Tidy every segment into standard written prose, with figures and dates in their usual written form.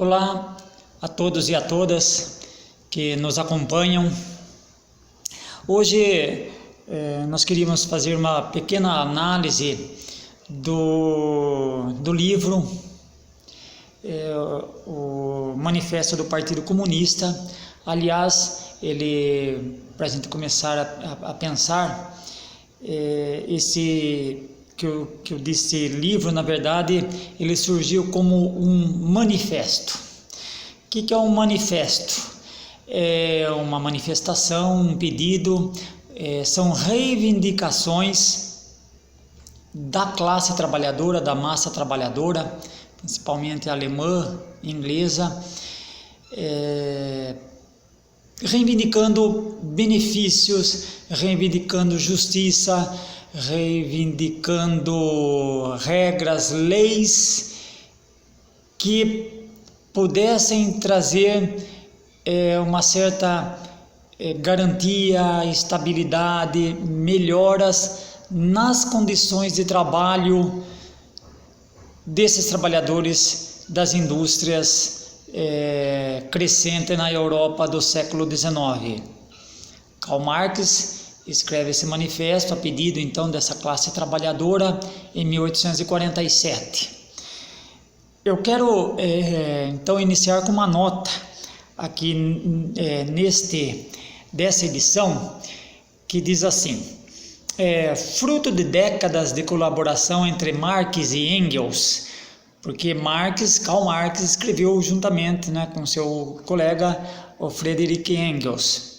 Olá a todos e a todas que nos acompanham. Hoje nós queríamos fazer uma pequena análise do livro, o Manifesto do Partido Comunista. Aliás, para a gente começar a pensar, que eu disse livro, na verdade, ele surgiu como um manifesto. O que é um manifesto? É uma manifestação, um pedido, são reivindicações da classe trabalhadora, da massa trabalhadora, principalmente alemã, inglesa, reivindicando benefícios, reivindicando justiça, reivindicando regras, leis que pudessem trazer uma certa garantia, estabilidade, melhoras nas condições de trabalho desses trabalhadores das indústrias crescentes na Europa do século XIX. Karl Marx escreve esse manifesto a pedido então dessa classe trabalhadora em 1847. Eu quero então iniciar com uma nota aqui dessa edição que diz assim: fruto de décadas de colaboração entre Marx e Engels, porque Karl Marx escreveu juntamente, com seu colega, o Friedrich Engels.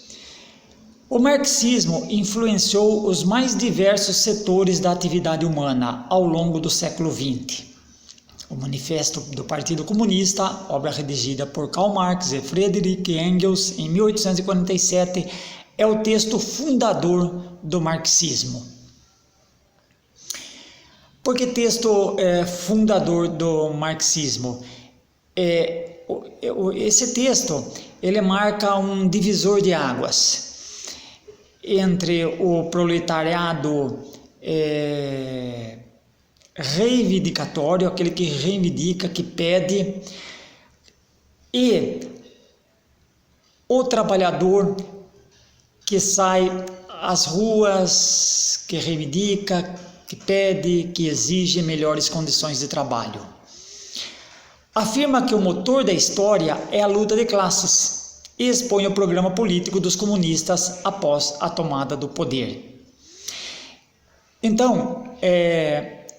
O marxismo influenciou os mais diversos setores da atividade humana ao longo do século XX. O Manifesto do Partido Comunista, obra redigida por Karl Marx e Friedrich Engels em 1847, é o texto fundador do marxismo. Por que texto fundador do marxismo? Esse texto ele marca um divisor de águas entre o proletariado reivindicatório, aquele que reivindica, que pede, e o trabalhador que sai às ruas, que reivindica, que pede, que exige melhores condições de trabalho. Afirma que o motor da história é a luta de classes e expõe o programa político dos comunistas após a tomada do poder. Então,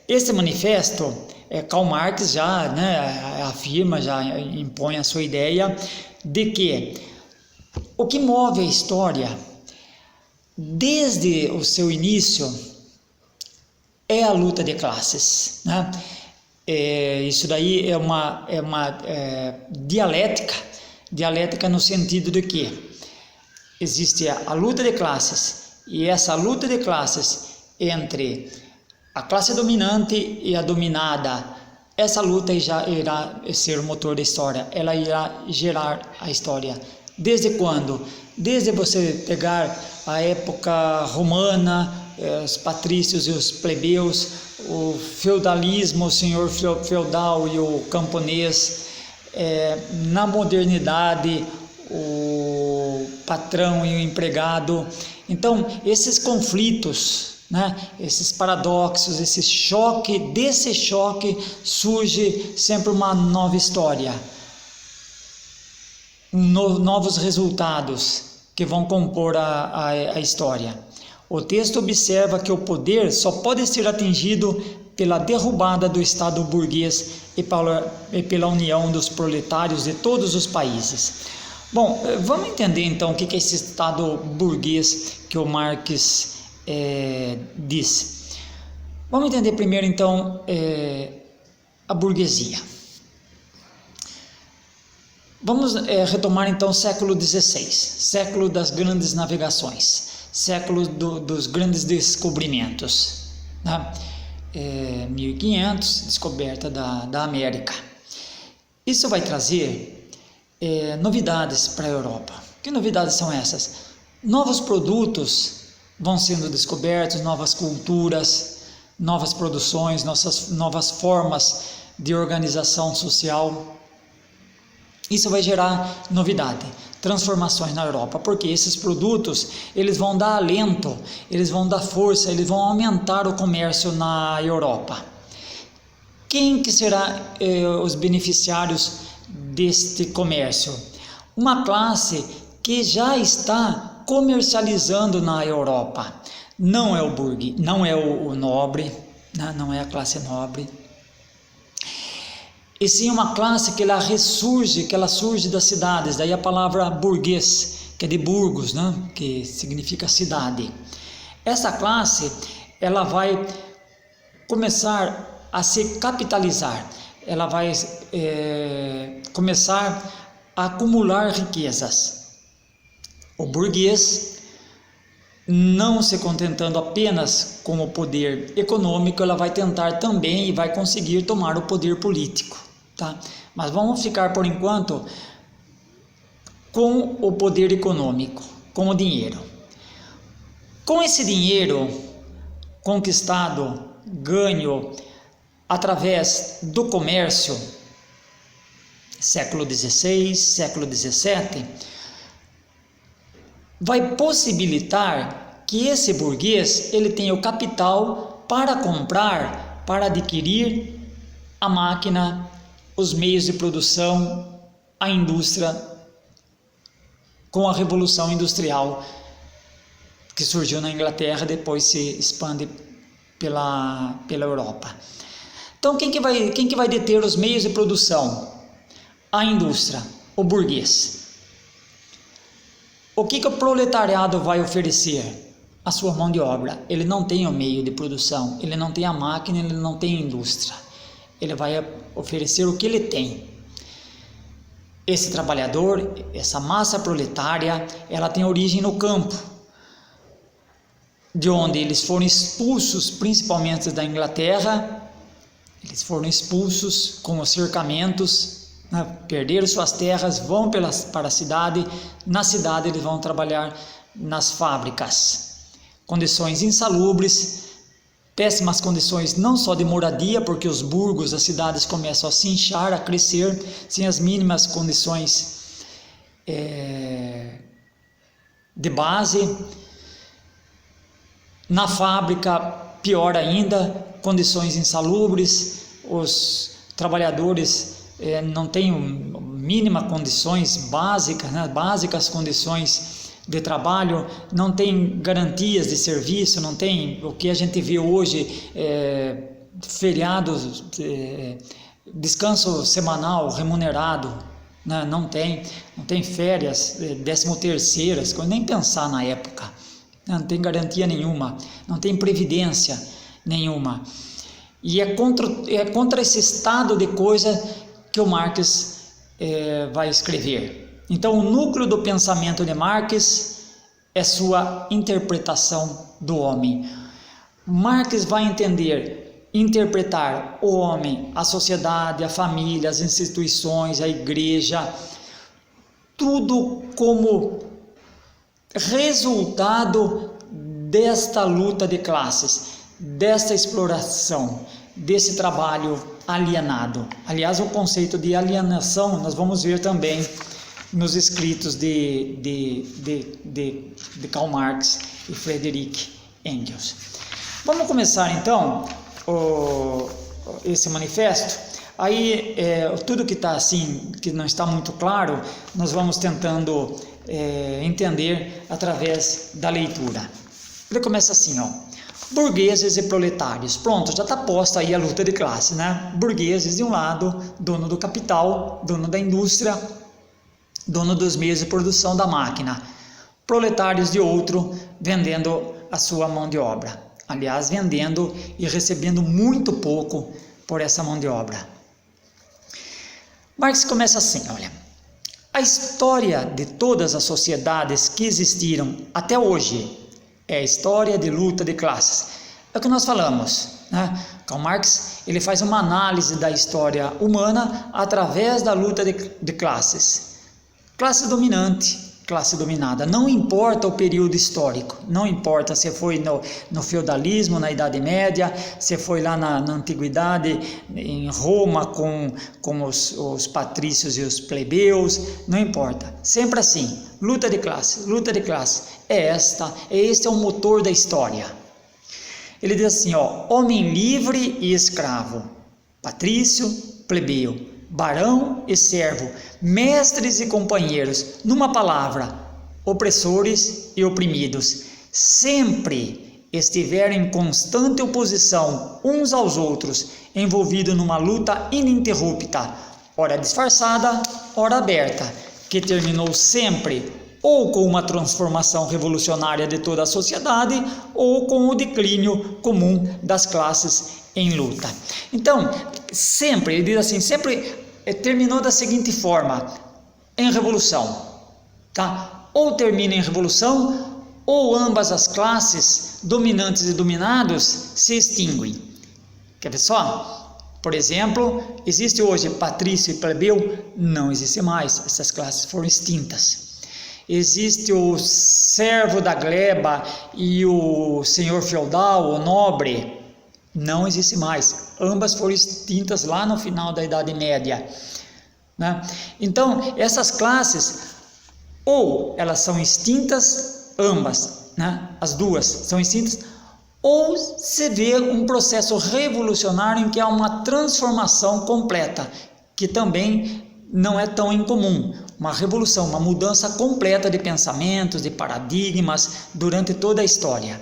esse manifesto, Karl Marx já afirma, já impõe a sua ideia de que o que move a história desde o seu início é a luta de classes, isso daí é uma dialética no sentido de que existe a luta de classes, e essa luta de classes entre a classe dominante e a dominada, essa luta já irá ser o motor da história, ela irá gerar a história. Desde quando? Desde você pegar a época romana, os patrícios e os plebeus, o feudalismo, o senhor feudal e o camponês, na modernidade, o patrão e o empregado. Então, esses conflitos, esses paradoxos, desse choque surge sempre uma nova história, novos resultados que vão compor a história. O texto observa que o poder só pode ser atingido pela derrubada do Estado burguês e pela união dos proletários de todos os países. Bom, vamos entender então o que é esse Estado burguês que o Marx diz. Vamos entender primeiro então a burguesia. Vamos retomar então o século XVI, século das grandes navegações, século dos grandes descobrimentos, 1500, descoberta da América. Isso vai trazer novidades para a Europa. Que novidades são essas? Novos produtos vão sendo descobertos, novas culturas, novas produções, novas formas de organização social. Isso vai gerar novidade, transformações na Europa, porque esses produtos, eles vão dar alento, eles vão dar força, eles vão aumentar o comércio na Europa. Quem que será os beneficiários deste comércio? Uma classe que já está comercializando na Europa. Não é o burguês, não é o nobre, né? Não é a classe nobre. E sim uma classe que ela ressurge, que ela surge das cidades. Daí a palavra burguês, que é de Burgos, né? Que significa cidade. Essa classe, ela vai começar a se capitalizar, ela vai começar a acumular riquezas. O burguês, não se contentando apenas com o poder econômico, ela vai tentar também e vai conseguir tomar o poder político, tá? Mas vamos ficar por enquanto com o poder econômico, com o dinheiro. Com esse dinheiro conquistado, ganho através do comércio, século XVI, século XVII, vai possibilitar que esse burguês ele tenha o capital para comprar, para adquirir a máquina, os meios de produção, a indústria, com a Revolução Industrial que surgiu na Inglaterra, depois se expande pela Europa. Então, quem que vai deter os meios de produção? A indústria, o burguês. O que o proletariado vai oferecer? A sua mão de obra. Ele não tem o meio de produção, ele não tem a máquina, ele não tem a indústria. Ele vai oferecer o que ele tem. Esse trabalhador, essa massa proletária, ela tem origem no campo, de onde eles foram expulsos, principalmente da Inglaterra. Eles foram expulsos com os cercamentos, né? Perderam suas terras, vão para a cidade. Na cidade eles vão trabalhar nas fábricas. Condições insalubres, péssimas condições não só de moradia, porque os burgos, as cidades começam a se inchar, a crescer, sem as mínimas condições de base. Na fábrica, pior ainda, condições insalubres, os trabalhadores não têm mínima condições básicas, né? Básicas condições de trabalho, não tem garantias de serviço, não tem o que a gente vê hoje, feriados, descanso semanal remunerado, né? Não tem férias, 13º, nem pensar na época. Não tem garantia nenhuma, não tem previdência nenhuma. E é contra esse estado de coisa que o Marx vai escrever. Então, o núcleo do pensamento de Marx é sua interpretação do homem. Marx vai interpretar o homem, a sociedade, a família, as instituições, a igreja, tudo como resultado desta luta de classes, desta exploração, desse trabalho alienado. Aliás, o conceito de alienação nós vamos ver também nos escritos de Karl Marx e Friedrich Engels. Vamos começar então esse manifesto. Aí tudo que está assim, que não está muito claro, nós vamos tentando entender através da leitura. Ele começa assim, ó: burgueses e proletários. Pronto, já está posta aí a luta de classe, né? Burgueses de um lado, dono do capital, dono da indústria, dono dos meios de produção da máquina. Proletários de outro, vendendo a sua mão de obra. Aliás, vendendo e recebendo muito pouco por essa mão de obra. Marx começa assim, olha: a história de todas as sociedades que existiram até hoje é a história de luta de classes. É o que nós falamos, né? Karl Marx ele faz uma análise da história humana através da luta de classes. Classe dominante, classe dominada. Não importa o período histórico, não importa se foi no feudalismo, na Idade Média, se foi lá na Antiguidade, em Roma com os patrícios e os plebeus, não importa. Sempre assim, luta de classe, luta de classe. Este é o motor da história. Ele diz assim, homem livre e escravo, patrício, plebeu, barão e servo, mestres e companheiros, numa palavra, opressores e oprimidos, sempre estiveram em constante oposição uns aos outros, envolvidos numa luta ininterrupta, ora disfarçada, ora aberta, que terminou sempre ou com uma transformação revolucionária de toda a sociedade, ou com o declínio comum das classes em luta. Então, sempre, ele diz assim, sempre terminou da seguinte forma, em revolução, tá? Ou termina em revolução, ou ambas as classes, dominantes e dominados, se extinguem. Quer ver só? Por exemplo, existe hoje patrício e plebeu? Não existe mais, essas classes foram extintas. Existe o servo da gleba e o senhor feudal, o nobre? Não existe mais. Ambas foram extintas lá no final da Idade Média, né? Então, essas classes, ou elas são extintas, ambas, né? As duas são extintas, ou se vê um processo revolucionário em que há uma transformação completa, que também não é tão incomum, uma revolução, uma mudança completa de pensamentos, de paradigmas durante toda a história.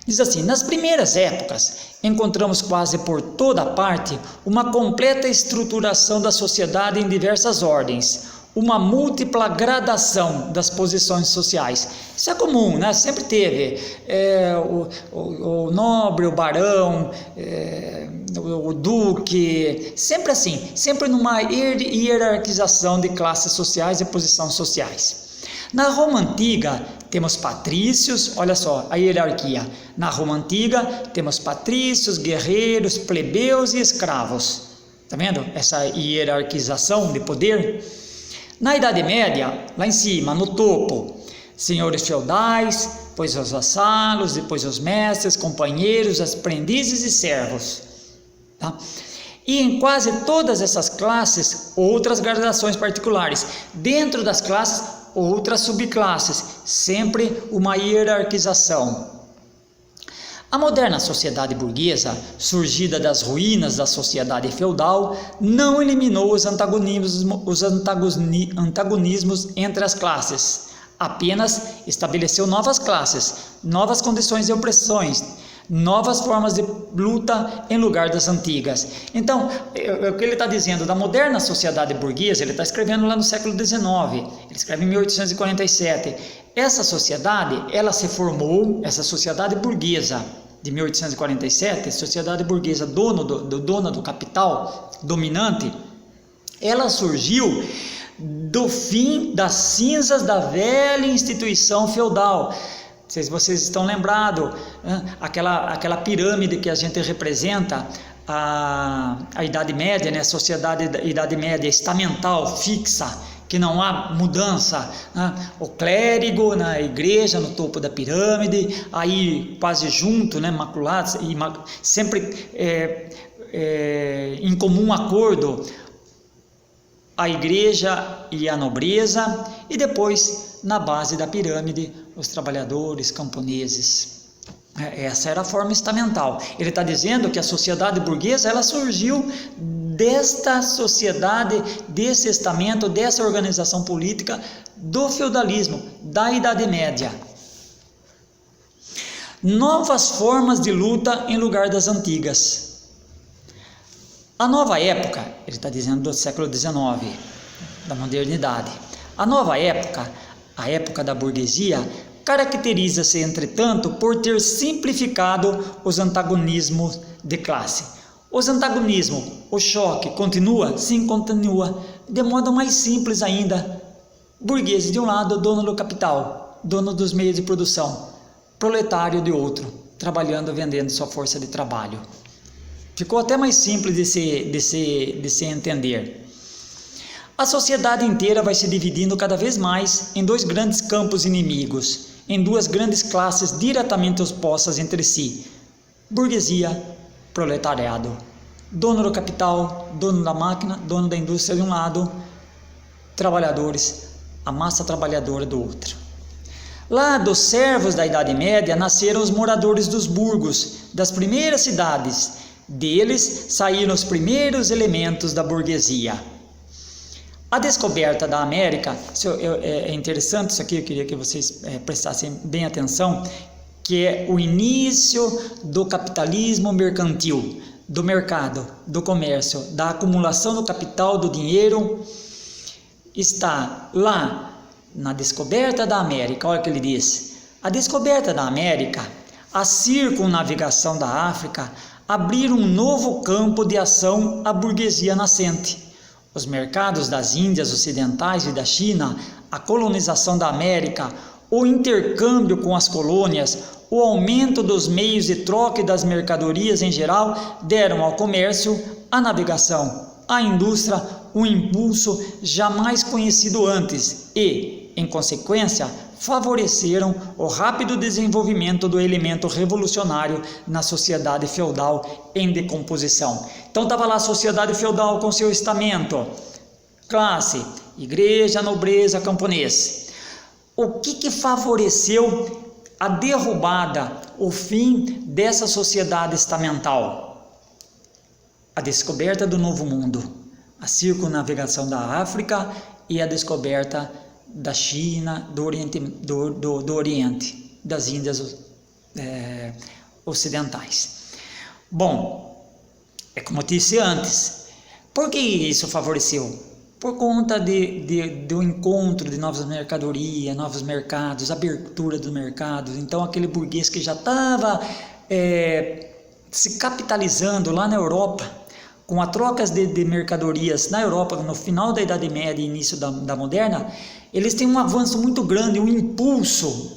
Diz assim, nas primeiras épocas, encontramos quase por toda parte uma completa estruturação da sociedade em diversas ordens, uma múltipla gradação das posições sociais. Isso é comum, né? Sempre teve o nobre, o barão, o duque, sempre assim, sempre numa hierarquização de classes sociais e posições sociais. Na Roma Antiga, temos patrícios, olha só a hierarquia. Na Roma Antiga, temos patrícios, guerreiros, plebeus e escravos. Está vendo essa hierarquização de poder? Na Idade Média, lá em cima, no topo, senhores feudais, depois os vassalos, depois os mestres, companheiros, aprendizes e servos. Tá? E em quase todas essas classes, outras gradações particulares. Dentro das classes, outras subclasses, sempre uma hierarquização. A moderna sociedade burguesa, surgida das ruínas da sociedade feudal, não eliminou os antagonismos entre as classes, apenas estabeleceu novas classes, novas condições de opressões, novas formas de luta em lugar das antigas. Então, o que ele está dizendo da moderna sociedade burguesa, ele está escrevendo lá no século XIX, ele escreve em 1847. Essa sociedade, ela se formou, essa sociedade burguesa de 1847, sociedade burguesa dona do capital, dominante, ela surgiu do fim das cinzas da velha instituição feudal. Não sei se vocês estão lembrados, aquela pirâmide que a gente representa, a Idade Média, né? A sociedade da Idade Média estamental, fixa, que não há mudança, né? O clérigo na igreja, no topo da pirâmide, aí quase junto, né? Maculados, e sempre em comum acordo, a igreja e a nobreza, e depois, na base da pirâmide, os trabalhadores, camponeses. Essa era a forma estamental. Ele está dizendo que a sociedade burguesa, ela surgiu desta sociedade, desse estamento, dessa organização política do feudalismo, da Idade Média. Novas formas de luta em lugar das antigas. A nova época, ele está dizendo do século XIX, da modernidade. A nova época, a época da burguesia, caracteriza-se, entretanto, por ter simplificado os antagonismos de classe. Os antagonismos, o choque, continua? Sim, continua. De modo mais simples ainda. Burguês de um lado, dono do capital, dono dos meios de produção. Proletário de outro, trabalhando, vendendo sua força de trabalho. Ficou até mais simples de se entender. A sociedade inteira vai se dividindo cada vez mais em dois grandes campos inimigos, em duas grandes classes diretamente opostas entre si: burguesia, proletariado. Dono do capital, dono da máquina, dono da indústria de um lado, trabalhadores, a massa trabalhadora do outro. Lá dos servos da Idade Média nasceram os moradores dos burgos, das primeiras cidades. Deles saíram os primeiros elementos da burguesia. A descoberta da América, é interessante isso aqui, eu queria que vocês prestassem bem atenção, que é o início do capitalismo mercantil, do mercado, do comércio, da acumulação do capital, do dinheiro, está lá na descoberta da América. Olha o que ele diz: a descoberta da América, a circunnavigação da África, abriram um novo campo de ação à burguesia nascente. Os mercados das Índias Ocidentais e da China, a colonização da América, o intercâmbio com as colônias, o aumento dos meios de troca e das mercadorias em geral deram ao comércio, à navegação, à indústria um impulso jamais conhecido antes e, em consequência, favoreceram o rápido desenvolvimento do elemento revolucionário na sociedade feudal em decomposição. Então estava lá a sociedade feudal com seu estamento, classe, igreja, nobreza, camponês. O que favoreceu a derrubada, o fim dessa sociedade estamental? A descoberta do Novo Mundo, a circunnavigação da África e a descoberta da China, do Oriente, das Índias Ocidentais. Bom, é como eu disse antes, por que isso favoreceu? Por conta do encontro de novas mercadorias, novos mercados, abertura dos mercados. Então aquele burguês que já estava se capitalizando lá na Europa, com as trocas de mercadorias na Europa no final da Idade Média e início da Moderna, eles têm um avanço muito grande, um impulso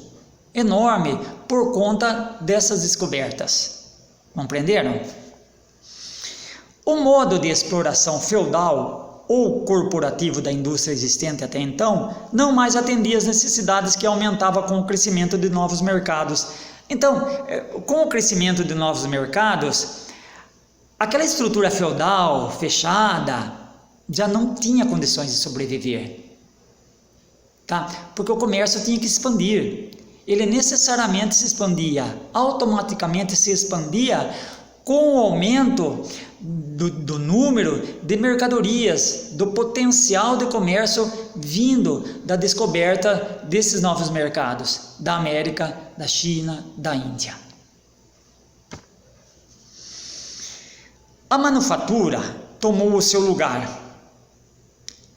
enorme por conta dessas descobertas. Compreenderam? O modo de exploração feudal ou corporativo da indústria existente até então não mais atendia às necessidades que aumentavam com o crescimento de novos mercados. Então, com o crescimento de novos mercados, aquela estrutura feudal fechada já não tinha condições de sobreviver, tá? Porque o comércio tinha que expandir. Ele necessariamente se expandia, automaticamente se expandia com o aumento do número de mercadorias, do potencial de comércio vindo da descoberta desses novos mercados, da América, da China, da Índia. A manufatura tomou o seu lugar.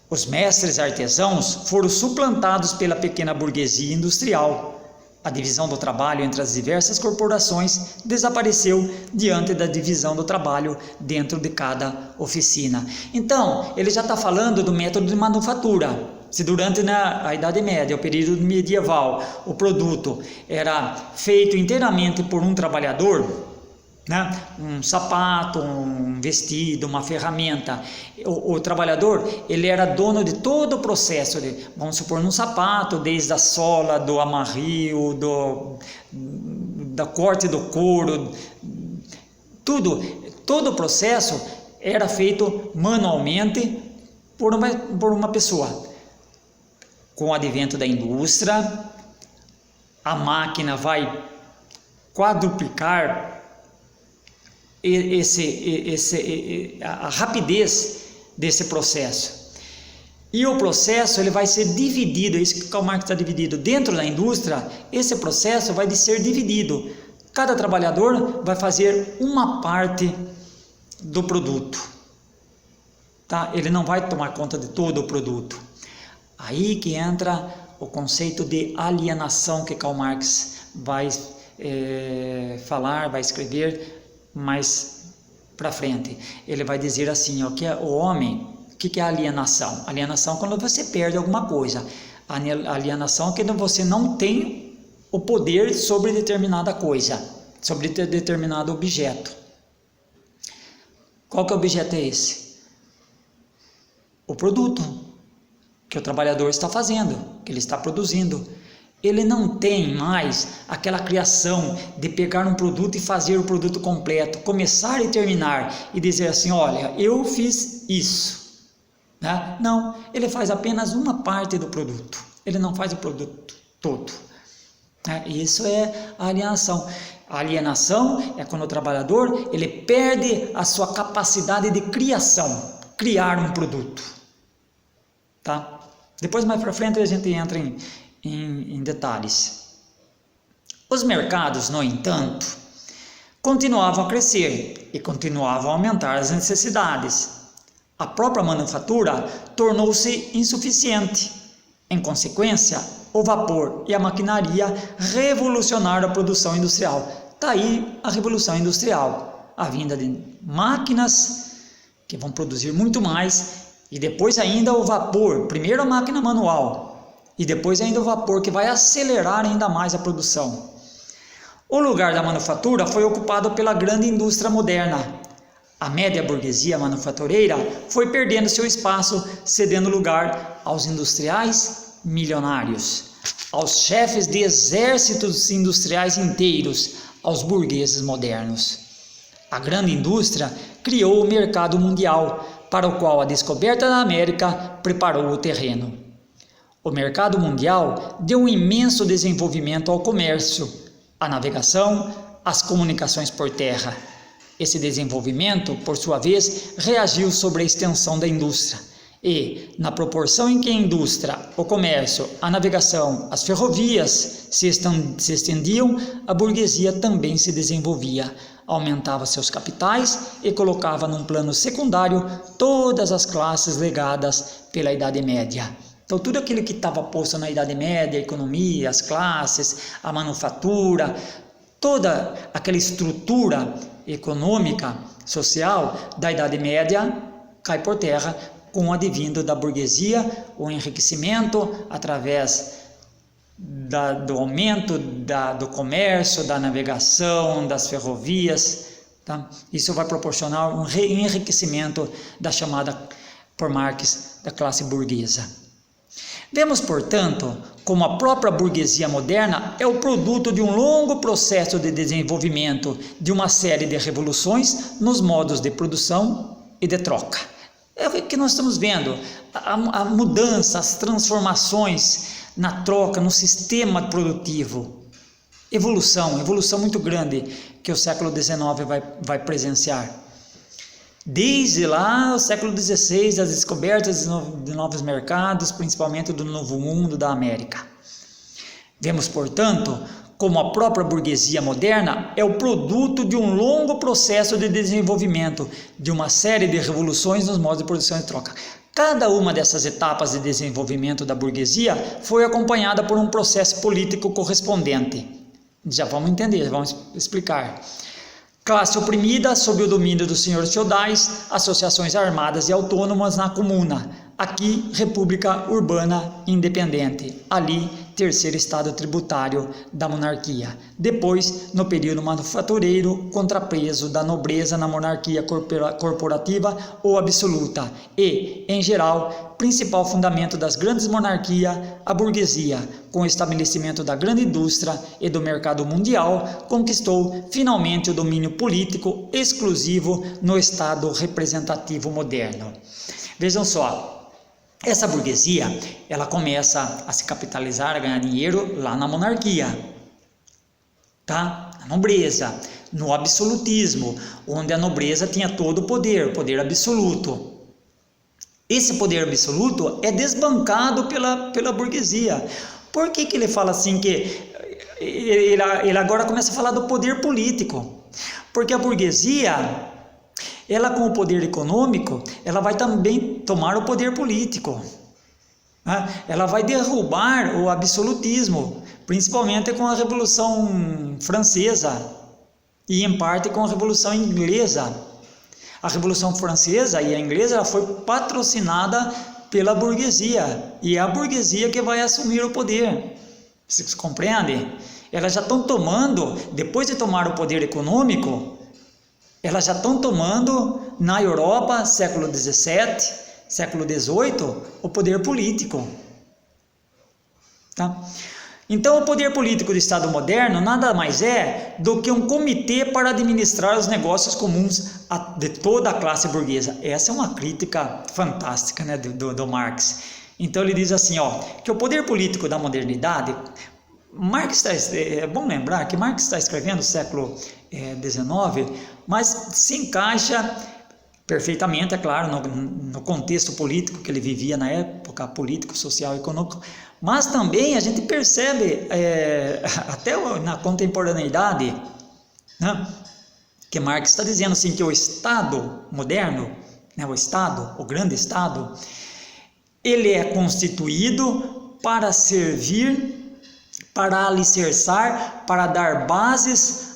Os mestres artesãos foram suplantados pela pequena burguesia industrial. A divisão do trabalho entre as diversas corporações desapareceu diante da divisão do trabalho dentro de cada oficina. Então, ele já está falando do método de manufatura. Se durante a Idade Média, o período medieval, o produto era feito inteiramente por um trabalhador, né? Um sapato, um vestido, uma ferramenta, o trabalhador, ele era dono de todo o processo, vamos supor, num sapato, desde a sola, do amarrio, da corte do couro, todo o processo era feito manualmente por uma pessoa. Com o advento da indústria, a máquina vai quadruplicar a rapidez desse processo. E o processo ele vai ser dividido, é isso que o Karl Marx está dividido. Dentro da indústria, esse processo vai ser dividido. Cada trabalhador vai fazer uma parte do produto. Tá? Ele não vai tomar conta de todo o produto. Aí que entra o conceito de alienação que Karl Marx vai falar, vai escrever mais para frente. Ele vai dizer assim, ó, que o homem, o que é alienação? Alienação é quando você perde alguma coisa. A alienação é quando você não tem o poder sobre determinada coisa, sobre determinado objeto. Qual que objeto é esse? O produto. que o trabalhador está fazendo, que ele está produzindo. Ele não tem mais aquela criação de pegar um produto e fazer o produto completo, começar e terminar e dizer assim, olha, eu fiz isso. Né? Não, ele faz apenas uma parte do produto, ele não faz o produto todo. Isso é a alienação. A alienação é quando o trabalhador ele perde a sua capacidade de criação, criar um produto. Tá? Depois, mais para frente, a gente entra em detalhes. Os mercados, no entanto, continuavam a crescer e continuavam a aumentar as necessidades. A própria manufatura tornou-se insuficiente. Em consequência, o vapor e a maquinaria revolucionaram a produção industrial. Está aí a revolução industrial, a vinda de máquinas que vão produzir muito mais e depois ainda o vapor, primeiro a máquina manual e depois ainda o vapor que vai acelerar ainda mais a produção. O lugar da manufatura foi ocupado pela grande indústria moderna. A média burguesia manufatureira foi perdendo seu espaço, cedendo lugar aos industriais milionários, aos chefes de exércitos industriais inteiros, aos burgueses modernos. A grande indústria criou o mercado mundial, para o qual a descoberta da América preparou o terreno. O mercado mundial deu um imenso desenvolvimento ao comércio, à navegação, às comunicações por terra. Esse desenvolvimento, por sua vez, reagiu sobre a extensão da indústria e, na proporção em que a indústria, o comércio, a navegação, as ferrovias se estendiam, a burguesia também se desenvolvia, aumentava seus capitais e colocava num plano secundário todas as classes legadas pela Idade Média. Então, tudo aquilo que estava posto na Idade Média, a economia, as classes, a manufatura, toda aquela estrutura econômica, social da Idade Média cai por terra com o advindo da burguesia, o enriquecimento através do aumento do comércio, da navegação, das ferrovias. Tá? Isso vai proporcionar um enriquecimento da chamada, por Marx, da classe burguesa. Vemos, portanto, como a própria burguesia moderna é o produto de um longo processo de desenvolvimento de uma série de revoluções nos modos de produção e de troca. É o que nós estamos vendo, a mudança, as transformações na troca, no sistema produtivo. Evolução muito grande que o século XIX vai presenciar. Desde lá, o século XVI, as descobertas de novos mercados, principalmente do Novo Mundo da América. Vemos, portanto, como a própria burguesia moderna é o produto de um longo processo de desenvolvimento, de uma série de revoluções nos modos de produção e troca. Cada uma dessas etapas de desenvolvimento da burguesia foi acompanhada por um processo político correspondente. Já vamos entender, já vamos explicar. Classe oprimida sob o domínio dos senhores feudais, associações armadas e autônomas na comuna. Aqui, república urbana independente. Ali, terceiro estado tributário da monarquia. Depois, no período manufatureiro, contrapeso da nobreza na monarquia corporativa ou absoluta. E, em geral, principal fundamento das grandes monarquias, a burguesia, com o estabelecimento da grande indústria e do mercado mundial, conquistou finalmente o domínio político exclusivo no estado representativo moderno. Vejam só. Essa burguesia, ela começa a se capitalizar, a ganhar dinheiro lá na monarquia, tá? Na nobreza, no absolutismo, onde a nobreza tinha todo o poder absoluto. Esse poder absoluto é desbancado pela burguesia. Por que ele fala assim que ele agora começa a falar do poder político? Porque a burguesia, ela com o poder econômico, ela vai também tomar o poder político. Ela vai derrubar o absolutismo, principalmente com a Revolução Francesa e em parte com a Revolução Inglesa. A Revolução Francesa e a Inglesa ela foi patrocinada pela burguesia e é a burguesia que vai assumir o poder. Vocês compreendem? Elas já estão tomando, depois de tomar o poder econômico, elas já estão tomando na Europa, século XVII, século XVIII, o poder político. Tá? Então, o poder político do Estado moderno nada mais é do que um comitê para administrar os negócios comuns de toda a classe burguesa. Essa é uma crítica fantástica, né, do Marx. Então, ele diz assim, que o poder político da modernidade, é bom lembrar que Marx está escrevendo no século XIX, mas se encaixa perfeitamente, é claro, no contexto político que ele vivia na época, político, social e econômico, mas também a gente percebe, até na contemporaneidade, né, que Marx está dizendo assim, que o Estado moderno, né, o grande Estado, ele é constituído para servir, para alicerçar, para dar bases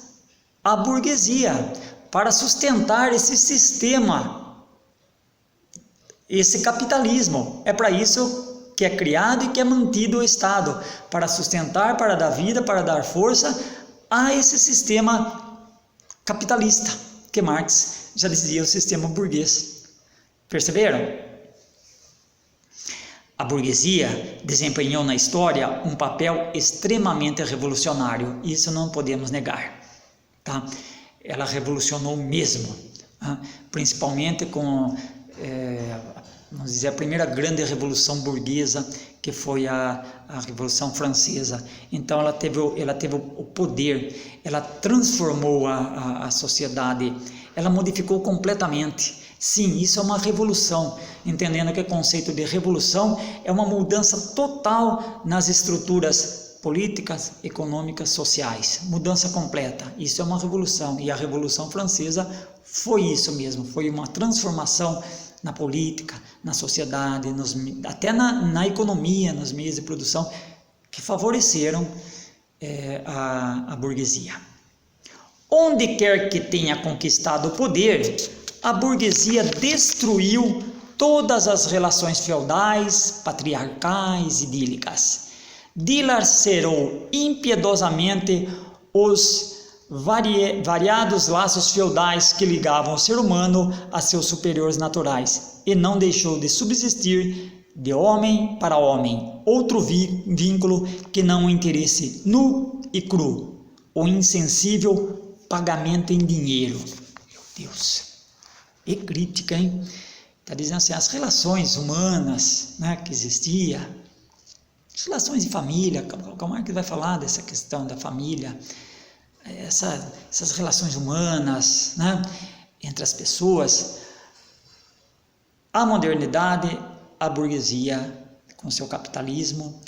à burguesia, para sustentar esse sistema, esse capitalismo. É para isso que é criado e que é mantido o Estado, para sustentar, para dar vida, para dar força a esse sistema capitalista, que Marx já dizia, o sistema burguês. Perceberam? A burguesia desempenhou na história um papel extremamente revolucionário, isso não podemos negar, tá? Ela revolucionou mesmo, principalmente com, vamos dizer, a primeira grande revolução burguesa, que foi a Revolução Francesa. Então ela teve o poder, ela transformou a sociedade, ela modificou completamente. Sim, isso é uma revolução, entendendo que o conceito de revolução é uma mudança total nas estruturas políticas, econômicas, sociais, mudança completa. Isso é uma revolução, e a Revolução Francesa foi isso mesmo, foi uma transformação na política, na sociedade, até na economia, nos meios de produção, que favoreceram a burguesia. Onde quer que tenha conquistado o poder, a burguesia destruiu todas as relações feudais, patriarcais, idílicas. Dilacerou impiedosamente os variados laços feudais que ligavam o ser humano a seus superiores naturais, e não deixou de subsistir, de homem para homem, outro vínculo que não o interesse nu e cru, o insensível pagamento em dinheiro. Meu Deus! E crítica, hein? Está dizendo assim, as relações humanas, né, que existia, as relações de família, como é que vai falar dessa questão da família, essas relações humanas, né, entre as pessoas, a modernidade, a burguesia, com seu capitalismo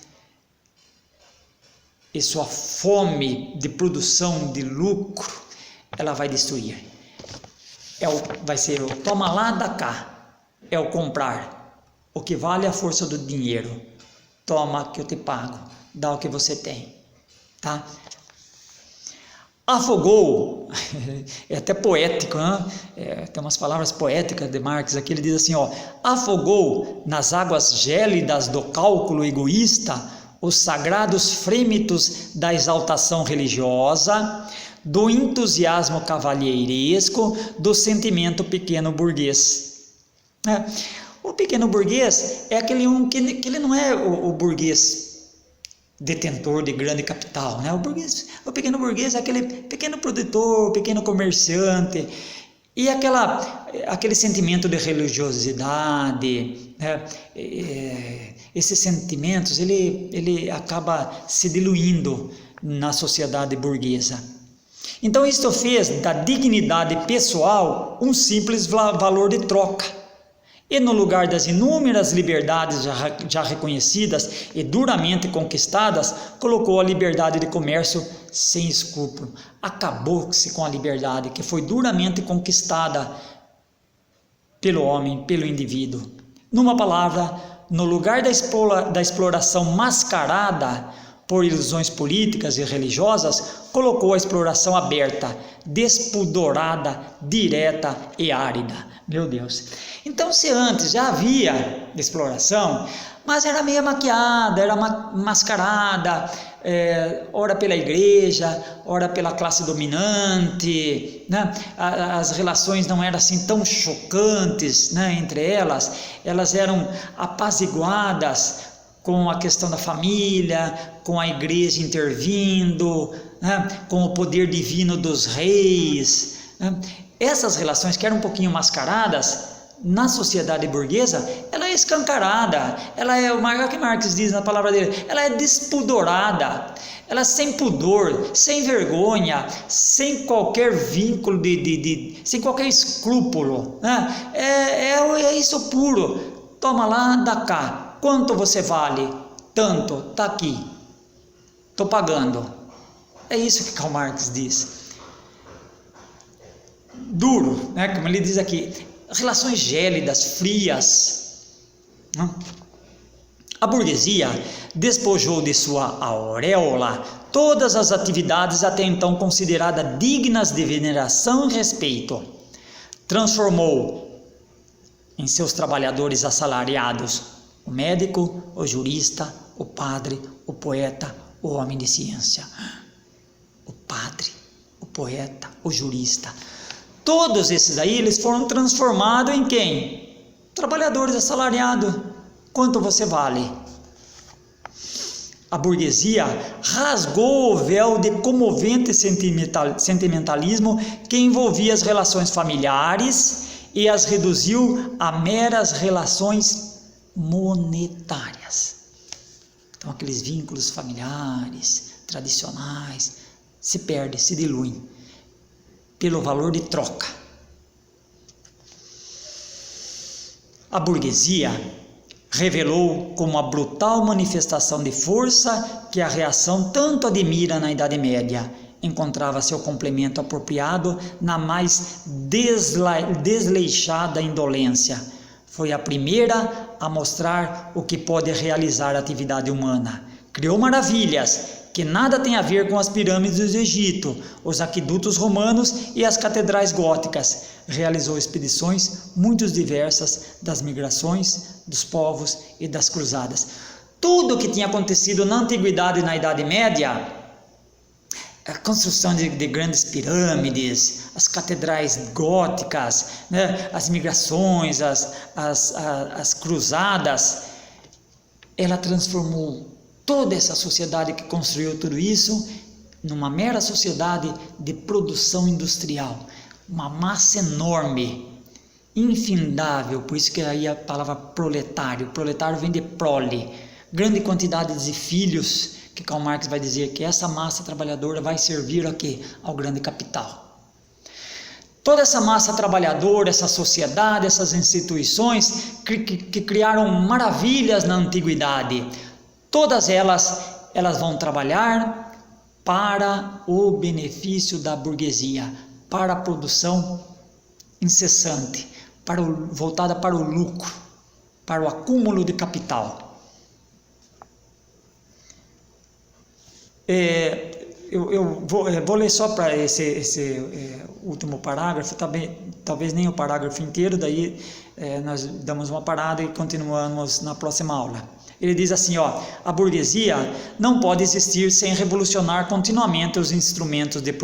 e sua fome de produção, de lucro, ela vai destruir. Vai ser o toma lá, dá cá, é o comprar, o que vale a força do dinheiro, toma que eu te pago, dá o que você tem, tá? Afogou, é até poético, né? Tem umas palavras poéticas de Marx aqui, ele diz assim, afogou nas águas gélidas do cálculo egoísta os sagrados frêmitos da exaltação religiosa, do entusiasmo cavalheiresco, do sentimento pequeno burguês. O pequeno burguês é aquele que ele não é o burguês detentor de grande capital, né? O pequeno burguês é aquele pequeno produtor, pequeno comerciante, e aquele sentimento de religiosidade, né? Esses sentimentos, ele acaba se diluindo na sociedade burguesa. Então isto fez da dignidade pessoal um simples valor de troca, e no lugar das inúmeras liberdades já reconhecidas e duramente conquistadas, colocou a liberdade de comércio sem escrúpulo. Acabou-se com a liberdade que foi duramente conquistada pelo homem, pelo indivíduo. Numa palavra, no lugar da exploração mascarada, por ilusões políticas e religiosas, colocou a exploração aberta, despudorada, direta e árida. Meu Deus! Então, se antes já havia exploração, mas era meio maquiada, era mascarada, ora pela igreja, ora pela classe dominante, né? As relações não eram assim tão chocantes, né, entre elas eram apaziguadas com a questão da família, com a igreja intervindo, né, com o poder divino dos reis, né? Essas relações que eram um pouquinho mascaradas, na sociedade burguesa, ela é escancarada, ela é, o que Marx diz na palavra dele, ela é despudorada, ela é sem pudor, sem vergonha, sem qualquer vínculo, sem qualquer escrúpulo, né? É isso puro, toma lá, dá cá, quanto você vale? Tanto, tá aqui, estou pagando. É isso que Karl Marx diz. Duro, né? Como ele diz aqui, relações gélidas, frias. A burguesia despojou de sua auréola todas as atividades até então consideradas dignas de veneração e respeito. Transformou em seus trabalhadores assalariados o médico, o jurista, o padre, o poeta, o homem de ciência. O padre, o poeta, o jurista. Todos esses aí, eles foram transformados em quem? Trabalhadores assalariados. Quanto você vale? A burguesia rasgou o véu de comovente sentimentalismo que envolvia as relações familiares e as reduziu a meras relações monetárias. Então, aqueles vínculos familiares, tradicionais, se perdem, se diluem pelo valor de troca. A burguesia revelou como a brutal manifestação de força que a reação tanto admira na Idade Média encontrava seu complemento apropriado na mais desleixada indolência. Foi a primeira a mostrar o que pode realizar a atividade humana. Criou maravilhas que nada tem a ver com as pirâmides do Egito, os aquedutos romanos e as catedrais góticas. Realizou expedições muito diversas das migrações, dos povos e das cruzadas. Tudo o que tinha acontecido na Antiguidade e na Idade Média, a construção de grandes pirâmides, as catedrais góticas, né, as migrações, as cruzadas, ela transformou toda essa sociedade que construiu tudo isso numa mera sociedade de produção industrial, uma massa enorme, infindável, por isso que aí a palavra proletário vem de prole, grande quantidade de filhos, que Karl Marx vai dizer que essa massa trabalhadora vai servir a quê? Ao grande capital. Toda essa massa trabalhadora, essa sociedade, essas instituições que criaram maravilhas na antiguidade, todas elas vão trabalhar para o benefício da burguesia, para a produção incessante, voltada para o lucro, para o acúmulo de capital. Eu vou ler só para esse último parágrafo, talvez nem o parágrafo inteiro, daí nós damos uma parada e continuamos na próxima aula. Ele diz assim, a burguesia não pode existir sem revolucionar continuamente os instrumentos de